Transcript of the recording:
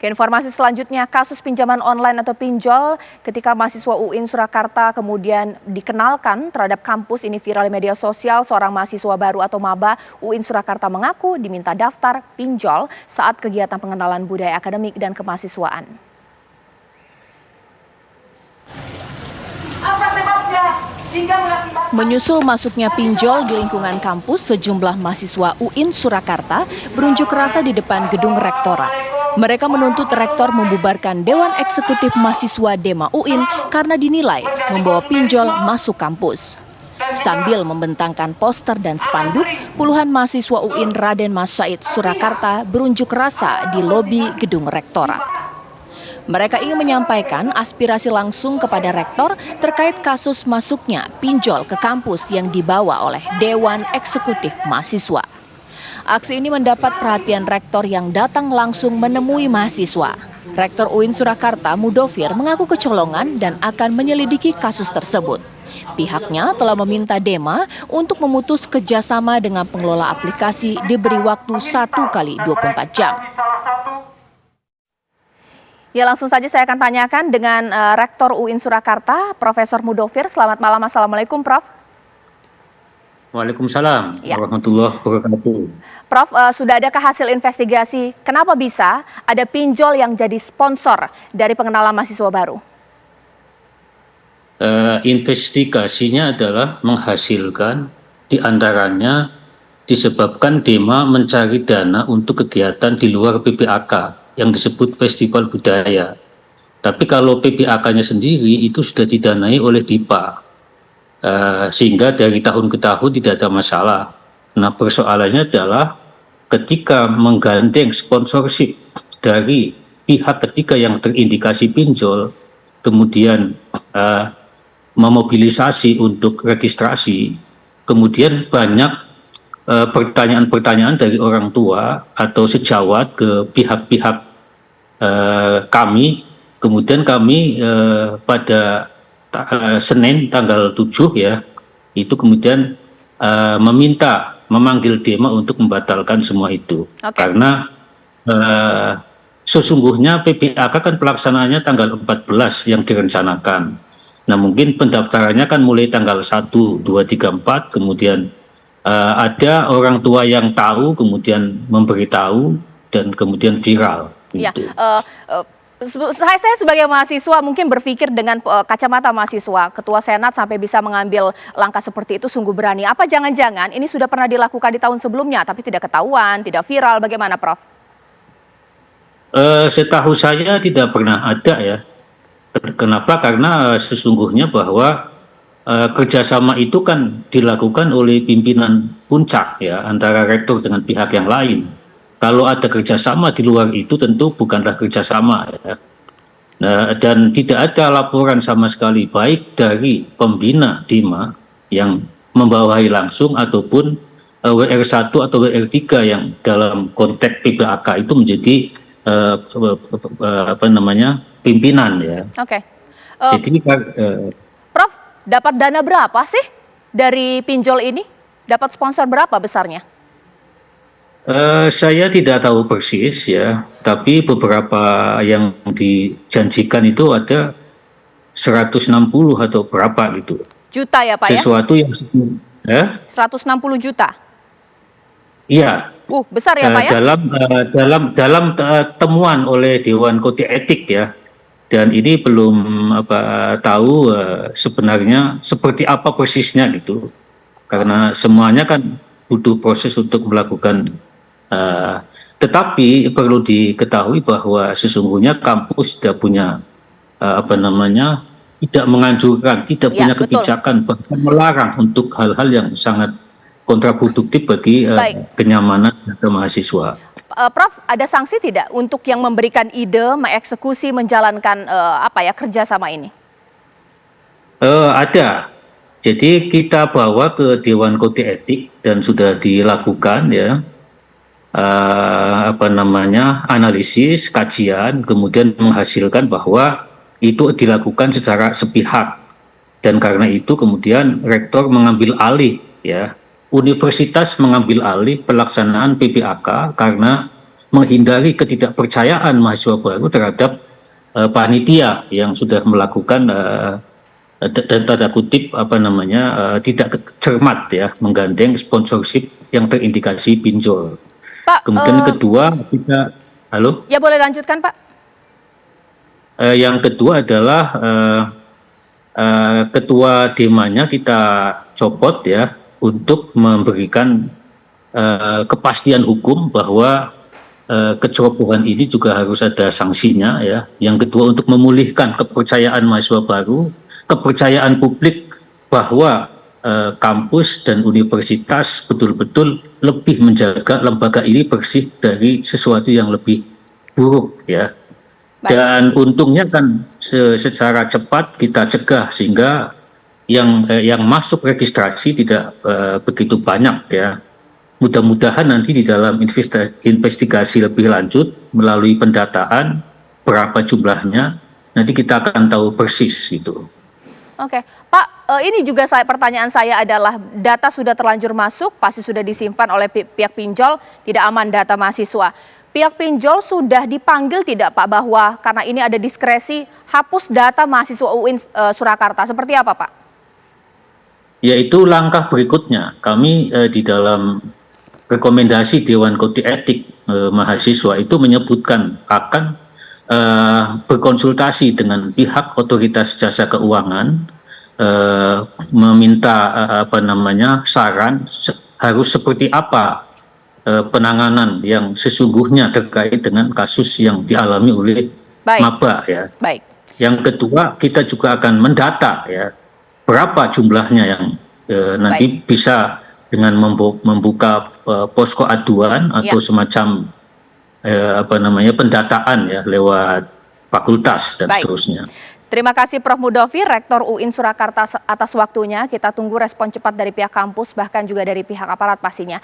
Informasi selanjutnya, kasus pinjaman online atau pinjol ketika mahasiswa UIN Surakarta kemudian dikenalkan terhadap kampus ini viral di media sosial. Seorang mahasiswa baru atau maba UIN Surakarta mengaku diminta daftar pinjol saat kegiatan pengenalan budaya akademik dan kemahasiswaan. Apa sebabnya? Menyusul masuknya pinjol di lingkungan kampus, sejumlah mahasiswa UIN Surakarta berunjuk rasa di depan gedung rektorat. Mereka menuntut rektor membubarkan Dewan Eksekutif Mahasiswa Dema UIN karena dinilai membawa pinjol masuk kampus. Sambil membentangkan poster dan spanduk, puluhan mahasiswa UIN Raden Mas Said Surakarta berunjuk rasa di lobi gedung rektorat. Mereka ingin menyampaikan aspirasi langsung kepada rektor terkait kasus masuknya pinjol ke kampus yang dibawa oleh Dewan Eksekutif Mahasiswa. Aksi ini mendapat perhatian rektor yang datang langsung menemui mahasiswa. Rektor UIN Surakarta Mudofir mengaku kecolongan dan akan menyelidiki kasus tersebut. Pihaknya telah meminta Dema untuk memutus kerjasama dengan pengelola aplikasi diberi waktu 1 kali 24 jam. Ya, langsung saja saya akan tanyakan dengan Rektor UIN Surakarta, Profesor Mudofir. Selamat malam, Assalamualaikum, Prof. Waalaikumsalam warahmatullahi wabarakatuh. Prof, sudah adakah hasil investigasi kenapa bisa ada pinjol yang jadi sponsor dari pengenalan mahasiswa baru? Investigasinya adalah menghasilkan diantaranya disebabkan Dema mencari dana untuk kegiatan di luar PPAK yang disebut Festival Budaya. Tapi kalau PPAK-nya sendiri itu sudah didanai oleh DIPA. Sehingga dari tahun ke tahun tidak ada masalah. Nah, persoalannya adalah ketika menggandeng sponsorship dari pihak ketiga yang terindikasi pinjol, kemudian memobilisasi untuk registrasi, kemudian banyak pertanyaan-pertanyaan dari orang tua atau sejawat ke pihak-pihak kami, kemudian kami pada Senin tanggal 7 ya, itu kemudian memanggil Dema untuk membatalkan semua itu. Karena sesungguhnya PPAK kan pelaksanaannya tanggal 14 yang direncanakan. Nah, mungkin pendaftarannya kan mulai tanggal 1, 2, 3, 4, kemudian ada orang tua yang tahu, kemudian memberitahu, dan kemudian viral. Ya, gitu. Saya sebagai mahasiswa mungkin berpikir dengan kacamata mahasiswa, Ketua Senat sampai bisa mengambil langkah seperti itu sungguh berani. Apa jangan-jangan ini sudah pernah dilakukan di tahun sebelumnya tapi tidak ketahuan, tidak viral, bagaimana Prof? Setahu saya tidak pernah ada ya. Kenapa? Karena sesungguhnya bahwa kerjasama itu kan dilakukan oleh pimpinan puncak ya, antara rektor dengan pihak yang lain. Kalau ada kerjasama di luar itu tentu bukanlah kerjasama ya. Nah, dan tidak ada laporan sama sekali baik dari pembina Dema yang membawahi langsung ataupun WR1 atau WR3 yang dalam konteks PPAK itu menjadi pimpinan ya. Oke. Jadi Prof, dapat dana berapa sih dari pinjol ini? Dapat sponsor berapa besarnya? Saya tidak tahu persis ya, tapi beberapa yang dijanjikan itu ada 160 atau berapa gitu. Juta ya Pak Sesuatu ya? yang 160 juta? Iya. Besar ya Pak ya? Dalam temuan oleh Dewan Kode Etik ya, dan ini belum tahu sebenarnya seperti apa persisnya gitu, karena semuanya kan butuh proses untuk melakukan. Tetapi perlu diketahui bahwa sesungguhnya kampus tidak punya tidak menganjurkan, tidak punya kebijakan bahkan melarang untuk hal-hal yang sangat kontraproduktif bagi kenyamanan mahasiswa. Prof, ada sanksi tidak untuk yang memberikan ide, mengeksekusi, menjalankan kerjasama ini? Ada. Jadi kita bawa ke Dewan Kode Etik dan sudah dilakukan ya. Analisis, kajian, kemudian menghasilkan bahwa itu dilakukan secara sepihak, dan karena itu kemudian rektor mengambil alih ya, universitas mengambil alih pelaksanaan PPAK karena menghindari ketidakpercayaan mahasiswa baru terhadap panitia yang sudah melakukan tanda kutip tidak cermat ya, menggandeng sponsorship yang terindikasi pinjol. Pak, Kemudian kedua kita, halo? ya boleh lanjutkan Pak. Yang kedua adalah ketua demanya kita copot ya, untuk memberikan kepastian hukum bahwa kecerobohan ini juga harus ada sanksinya ya. Yang kedua untuk memulihkan kepercayaan mahasiswa baru, kepercayaan publik bahwa kampus dan universitas betul-betul lebih menjaga lembaga ini bersih dari sesuatu yang lebih buruk ya. Baik. Dan untungnya kan secara cepat kita cegah sehingga yang masuk registrasi tidak begitu banyak ya. Mudah-mudahan nanti di dalam investigasi lebih lanjut melalui pendataan berapa jumlahnya, nanti kita akan tahu persis itu. Oke, Pak, ini juga pertanyaan saya adalah data sudah terlanjur masuk, pasti sudah disimpan oleh pihak pinjol, tidak aman data mahasiswa. Pihak pinjol sudah dipanggil tidak Pak bahwa karena ini ada diskresi hapus data mahasiswa UIN Surakarta, seperti apa Pak? Yaitu langkah berikutnya, kami di dalam rekomendasi Dewan Kode Etik mahasiswa itu menyebutkan akan berkonsultasi dengan pihak otoritas jasa keuangan, meminta saran harus seperti apa penanganan yang sesungguhnya terkait dengan kasus yang dialami oleh maba ya. Baik. Yang kedua kita juga akan mendata ya berapa jumlahnya yang nanti bisa dengan membuka posko aduan atau semacam pendataan ya lewat fakultas dan seterusnya. Terima kasih Prof. Mudovi, Rektor UIN Surakarta atas waktunya. Kita tunggu respon cepat dari pihak kampus bahkan juga dari pihak aparat pastinya.